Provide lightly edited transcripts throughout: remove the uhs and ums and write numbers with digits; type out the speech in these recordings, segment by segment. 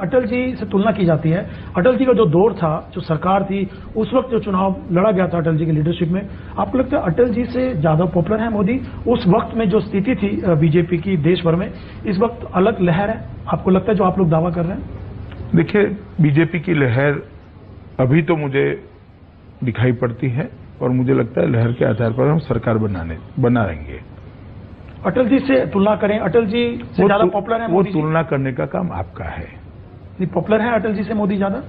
अटल जी से तुलना की जाती है। अटल जी का जो दौर था, जो सरकार थी, उस वक्त जो चुनाव लड़ा गया था अटल जी की लीडरशिप में, आपको लगता है अटल जी से ज्यादा पॉपुलर है मोदी? उस वक्त में जो स्थिति थी बीजेपी की देश भर में, इस वक्त अलग लहर है, आपको लगता है, जो आप लोग दावा कर रहे हैं? देखिए, बीजेपी की लहर अभी तो मुझे दिखाई पड़ती है और मुझे लगता है लहर के आधार पर हम सरकार बनाएंगे। अटल जी से तुलना करें, अटल जी से ज्यादा पॉपुलर है वो मोदी? तुलना करने का काम आपका है। पॉपुलर है अटल जी से मोदी ज्यादा?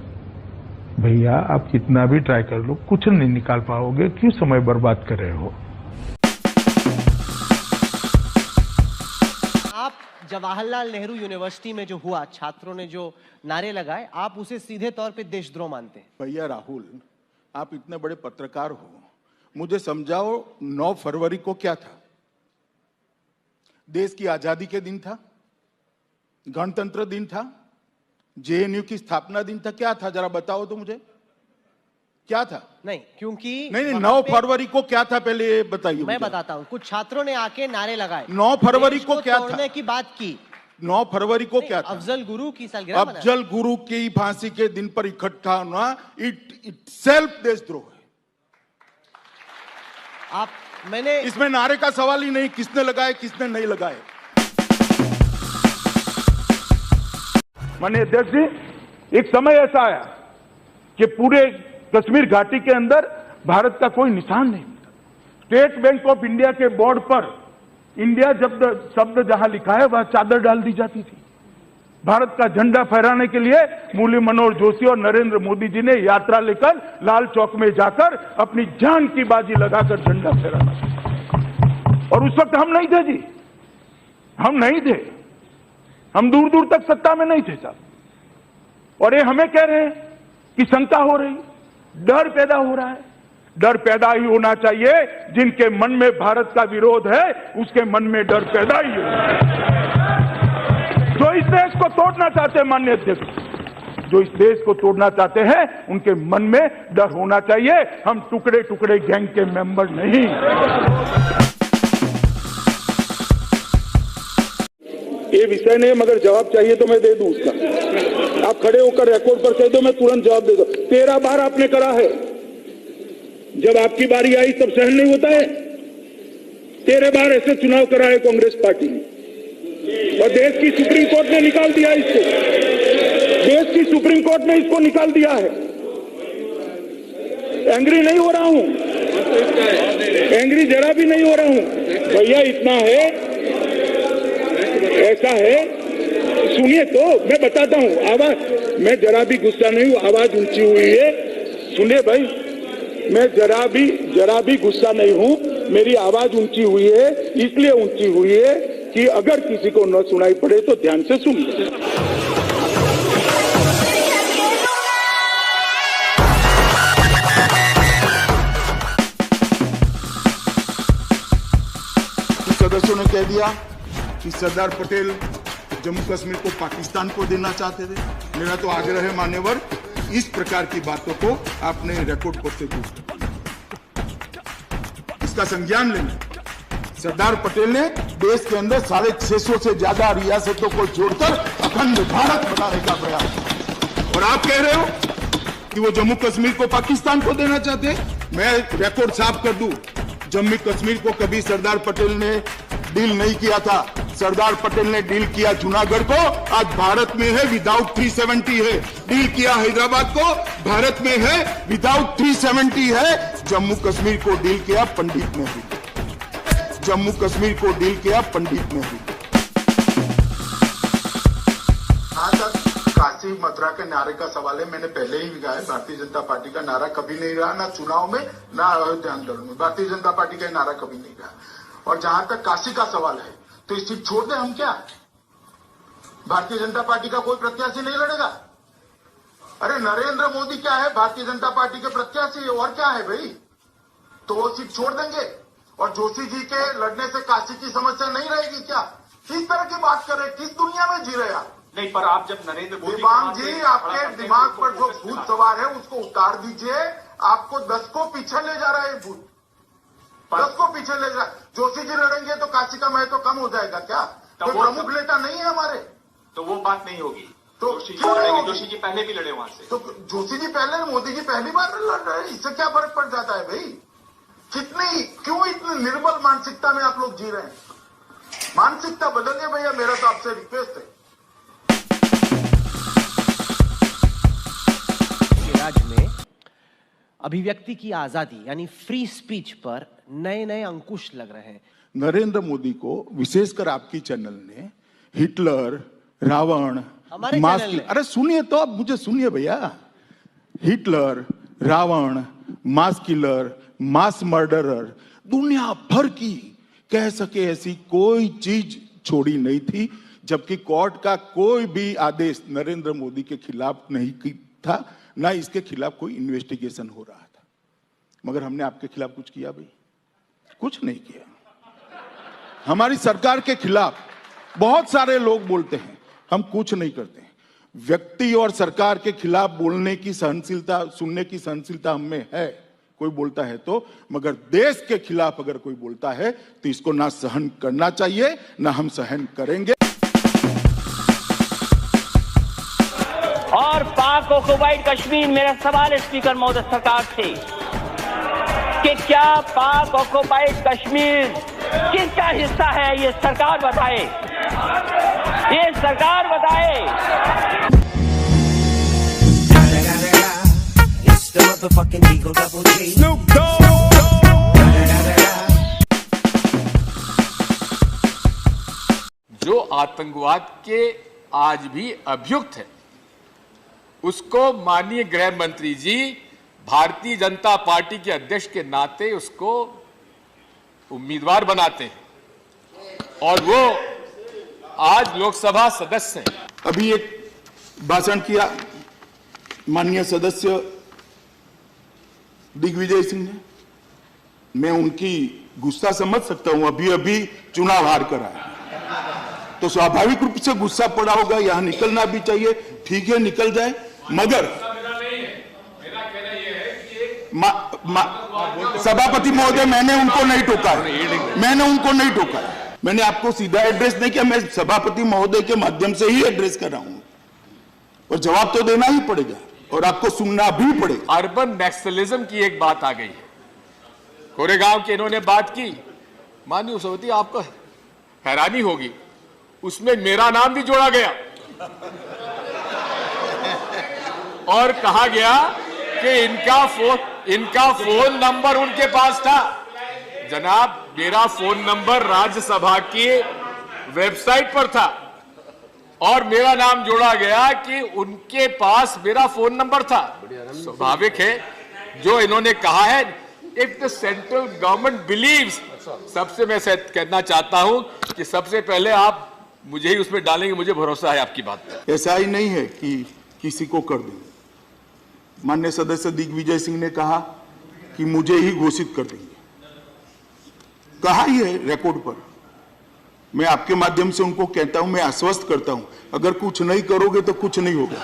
भैया, आप कितना भी ट्राई कर लो, कुछ नहीं निकाल पाओगे। क्यों समय बर्बाद कर रहे हो? आप जवाहरलाल नेहरू यूनिवर्सिटी में जो हुआ, छात्रों ने जो नारे लगाए, आप उसे सीधे तौर पे देशद्रोह मानते हैं? भैया राहुल, आप इतने बड़े पत्रकार हो, मुझे समझाओ 9 फरवरी को क्या था? देश की आजादी के दिन था, गणतंत्र दिन था, जेएनयू की स्थापना दिन था, क्या था? जरा बताओ तो मुझे, क्या था? नहीं, क्योंकि नहीं, 9 फरवरी को क्या था, पहले ये बताइए। मैं बताता हूं। कुछ छात्रों ने आके नारे लगाए। 9 फरवरी को क्या था? तोड़ने की बात की। 9 फरवरी को क्या था? अफजल गुरु की सालगिरह मनाई। अफजल गुरु की फांसी के दिन पर इकट्ठा होना इट सेल्फ देशद्रोह है। मैंने इसमें नारे का सवाल ही नहीं, किसने लगाए किसने नहीं लगाए। माननीय अध्यक्ष जी, एक समय ऐसा आया कि पूरे कश्मीर घाटी के अंदर भारत का कोई निशान नहीं मिला। स्टेट बैंक ऑफ इंडिया के बोर्ड पर इंडिया शब्द जहां लिखा है वहां चादर डाल दी जाती थी। भारत का झंडा फहराने के लिए मुरली मनोहर जोशी और नरेंद्र मोदी जी ने यात्रा लेकर लाल चौक में जाकर अपनी जान की बाजी लगाकर झंडा फहराना था। और उस वक्त हम नहीं थे जी, हम नहीं थे, हम दूर दूर तक सत्ता में नहीं थे साहब। और ये हमें कह रहे हैं कि शंका हो रही, डर पैदा हो रहा है। डर पैदा ही होना चाहिए, जिनके मन में भारत का विरोध है उसके मन में डर पैदा ही हो। जो इस देश को तोड़ना चाहते हैं, माननीय अध्यक्ष, जो इस देश को तोड़ना चाहते हैं, उनके मन में डर होना चाहिए। हम टुकड़े टुकड़े गैंग के मेंबर नहीं। ये विषय नहीं, मगर जवाब चाहिए तो मैं दे दूं उसका। आप खड़े होकर रिकॉर्ड पर कह दो, मैं तुरंत जवाब दे दूं। 13 बार आपने करा है, जब आपकी बारी आई तब सहन नहीं होता है। 13 बार ऐसे चुनाव करा है कांग्रेस पार्टी ने, और देश की सुप्रीम कोर्ट ने निकाल दिया इसको। देश की सुप्रीम कोर्ट ने इसको निकाल दिया है। एंग्री नहीं हो रहा हूं, एंग्री जरा भी नहीं हो रहा हूं भैया। इतना है, ऐसा है, सुनिए तो मैं बताता हूं। आवाज, मैं जरा भी गुस्सा नहीं हूं, आवाज ऊंची हुई है, सुनिए भाई। मैं जरा भी गुस्सा नहीं हूं, मेरी आवाज ऊंची हुई है, इसलिए ऊंची हुई है कि अगर किसी को न सुनाई पड़े तो ध्यान से सुनिए। सदस्यों ने कह दिया कि सरदार पटेल जम्मू कश्मीर को पाकिस्तान को देना चाहते थे। मेरा तो आग्रह है मान्यवर, इस प्रकार की बातों को आपने रिकॉर्ड पर से दूर, इसका संज्ञान लेंगे। सरदार पटेल ने देश के अंदर 650 से ज्यादा रियासतों को जोड़कर अखंड भारत बनाने का प्रयास, और आप कह रहे हो कि वो जम्मू कश्मीर को पाकिस्तान को देना चाहते हैं। मैं रिकॉर्ड साफ कर दूं, जम्मू कश्मीर को कभी सरदार पटेल ने डील नहीं किया था। सरदार पटेल ने डील किया जूनागढ़ को, आज भारत में है, विदाउट 370 है। डील किया हैदराबाद को, भारत में है, विदाउट 370 है। जम्मू कश्मीर को डील किया पंडित नेहरू, जम्मू कश्मीर को डील किया पंडित नेहरू। काशी मथुरा के नारे का सवाल है, मैंने पहले ही कहा है, भारतीय जनता पार्टी का नारा कभी नहीं रहा, ना चुनाव में ना अयोध्या आंदोलन में। भारतीय जनता पार्टी का नारा कभी नहीं रहा। और जहां तक काशी का सवाल है, तो इस सीट छोड़ दें हम क्या? भारतीय जनता पार्टी का कोई प्रत्याशी नहीं लड़ेगा? अरे नरेंद्र मोदी क्या है, भारतीय जनता पार्टी के प्रत्याशी, और क्या है भाई? तो वो सीट छोड़ देंगे और जोशी जी के लड़ने से काशी की समस्या नहीं रहेगी क्या? किस तरह की बात कर रहे, किस दुनिया में जी रहे आप? नहीं, पर आप जब नरेंद्र मोदी, दिमाग जी, आपके दिमाग पर जो भूत सवार है उसको उतार दीजिए। आपको 10 को पीछे ले जा रहा है भूत, 10 को पीछे ले जा। जोशी जी लड़ेंगे तो काशी का महत्व कम हो जाएगा क्या? कोई प्रमुख नेता नहीं है हमारे, तो वो बात नहीं होगी। तो जोशी जी पहले भी लड़े वहां से। तो जोशी जी पहले, मोदी जी पहली बार लड़ रहे हैं, इससे क्या फर्क पड़ जाता है भाई? क्यों इतनी निर्बल मानसिकता में आप लोग जी रहे हैं? मानसिकता बदलिए भैया, मेरा तो आपसे रिक्वेस्ट है। राज्य में अभिव्यक्ति की आजादी यानी फ्री स्पीच पर नए नए अंकुश लग रहे हैं। नरेंद्र मोदी को विशेषकर आपकी चैनल ने हिटलर, रावण, हमारे मास चैनल ने। अरे सुनिए तो, अब मुझे सुनिए भैया। हिटलर, रावण, मास किलर, मास मर्डरर, दुनिया भर की कह सके ऐसी कोई चीज छोड़ी नहीं थी, जबकि कोर्ट का कोई भी आदेश नरेंद्र मोदी के खिलाफ नहीं था, ना इसके खिलाफ कोई इन्वेस्टिगेशन हो रहा था। मगर हमने आपके खिलाफ कुछ किया भाई? कुछ नहीं किया। हमारी सरकार के खिलाफ बहुत सारे लोग बोलते हैं, हम कुछ नहीं करते हैं। व्यक्ति और सरकार के खिलाफ बोलने की सहनशीलता, सुनने की सहनशीलता हम में है, कोई बोलता है तो, मगर देश के खिलाफ अगर कोई बोलता है तो इसको ना सहन करना चाहिए, ना हम सहन करेंगे। और पाक ऑक्युपाइड कश्मीर, मेरा सवाल है स्पीकर महोदय सरकार से कि क्या पाक ऑक्युपाइड कश्मीर किसका हिस्सा है? ये सरकार बताए, ये सरकार बताए। जो आतंकवाद के आज भी अभियुक्त है, उसको माननीय गृह मंत्री जी भारतीय जनता पार्टी के अध्यक्ष के नाते उसको उम्मीदवार बनाते हैं और वो आज लोकसभा सदस्य हैं। अभी एक भाषण किया माननीय सदस्य दिग्विजय सिंह ने, मैं उनकी गुस्सा समझ सकता हूं, अभी अभी चुनाव हार कर आए तो स्वाभाविक रूप से गुस्सा पड़ा होगा, यहां निकलना भी चाहिए, ठीक है निकल जाए, मगर सभापति महोदय मैंने उनको नहीं टोका है, मैंने उनको नहीं टोका है, मैंने आपको सीधा एड्रेस नहीं किया, मैं सभापति महोदय के माध्यम से ही एड्रेस कर रहा हूं और जवाब तो देना ही पड़ेगा और आपको सुनना भी पड़ेगा। अर्बन नक्सलिज्म की एक बात आ गई है, कोरेगांव की इन्होंने बात की, माननीय सभापति आपको हैरानी होगी, उसमें मेरा नाम भी जोड़ा गया और कहा गया कि इनका फोन नंबर उनके पास था। जनाब, मेरा फोन नंबर राज्यसभा की वेबसाइट पर था और मेरा नाम जोड़ा गया कि उनके पास मेरा फोन नंबर था। स्वाभाविक है जो इन्होंने कहा है, if the central government believes, सबसे मैं कहना चाहता हूं कि सबसे पहले आप मुझे ही उसमें डालेंगे, मुझे भरोसा है आपकी बात पर। ऐसा ही नहीं है कि किसी को कर देंगे। माननीय सदस्य दिग्विजय सिंह ने कहा कि मुझे ही घोषित कर देंगे, कहा ही है रिकॉर्ड पर। मैं आपके माध्यम से उनको कहता हूं, मैं आश्वस्त करता हूं, अगर कुछ नहीं करोगे तो कुछ नहीं होगा।